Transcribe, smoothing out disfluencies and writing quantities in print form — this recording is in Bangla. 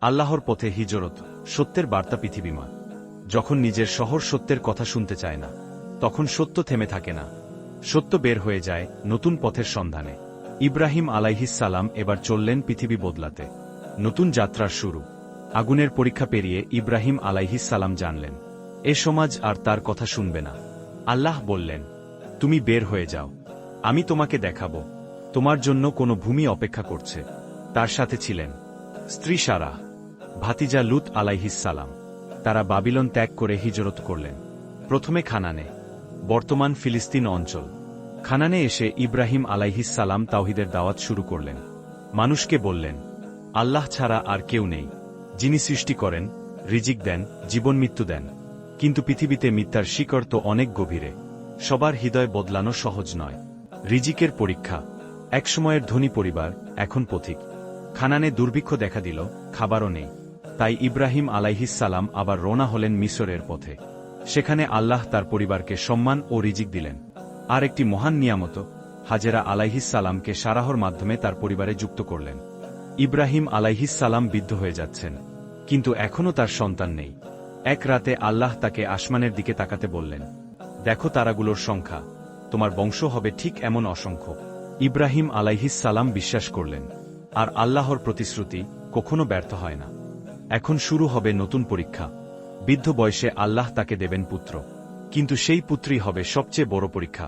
আল্লাহর পথে হিজরত, সত্যের বার্তা পৃথিবীমা। যখন নিজের শহর সত্যের কথা শুনতে চায় না, তখন সত্য থেমে থাকে না, সত্য বের হয়ে যায় নতুন পথের সন্ধানে। ইব্রাহিম আলাইহিসসালাম এবার চললেন পৃথিবী বদলাতে। নতুন যাত্রার শুরু। আগুনের পরীক্ষা পেরিয়ে ইব্রাহিম আলাইহিসসালাম জানলেন, এ সমাজ আর তার কথা শুনবে না। আল্লাহ বললেন, তুমি বের হয়ে যাও, আমি তোমাকে দেখাবো। তোমার জন্য কোনো ভূমি অপেক্ষা করছে। তার সাথে ছিলেন স্ত্রী সারাহ, ভাতিজা লূত আলাইহিসসালাম। তারা বাবিলন ত্যাগ করে হিজরত করলেন, প্রথমে খানানে, বর্তমান ফিলিস্তিন অঞ্চল। খানানে এসে ইব্রাহিম আলাইহিসসালাম তাওহীদের দাওয়াত শুরু করলেন। মানুষকে বললেন, আল্লাহ ছাড়া আর কেউ নেই, যিনি সৃষ্টি করেন, রিজিক দেন, জীবন মৃত্যু দেন। কিন্তু পৃথিবীতে মিথ্যার শিকড় তো অনেক গভীরে। সবার হৃদয় বদলানো সহজ নয়। রিজিকের পরীক্ষা। একসময়ের ধনী পরিবার, এখন পথিক। খানানে দুর্ভিক্ষ দেখা দিল, খাবারও নেই। তাই ইব্রাহিম আলাইহিসসালাম আবার রওনা হলেন মিসরের পথে। সেখানে আল্লাহ তার পরিবারকে সম্মান ও রিজিক দিলেন। আর একটি মহান নিয়ামত, হাজেরা আলাইহিসসালামকে সারাহর মাধ্যমে তার পরিবারে যুক্ত করলেন। ইব্রাহিম আলাইহিসসালাম বৃদ্ধ হয়ে যাচ্ছেন, কিন্তু এখনও তার সন্তান নেই। এক রাতে আল্লাহ তাকে আসমানের দিকে তাকাতে বললেন, দেখো তারাগুলোর সংখ্যা, তোমার বংশ হবে ঠিক এমন অসংখ্য। ইব্রাহিম আলাইহিসসালাম বিশ্বাস করলেন। আর আল্লাহর প্রতিশ্রুতি কখনো ব্যর্থ হয় না। এখন শুরু হবে নতুন পরীক্ষা। বৃদ্ধ বয়সে আল্লাহ তাকে দেবেন পুত্র, কিন্তু সেই পুত্রই হবে সবচেয়ে বড় পরীক্ষা।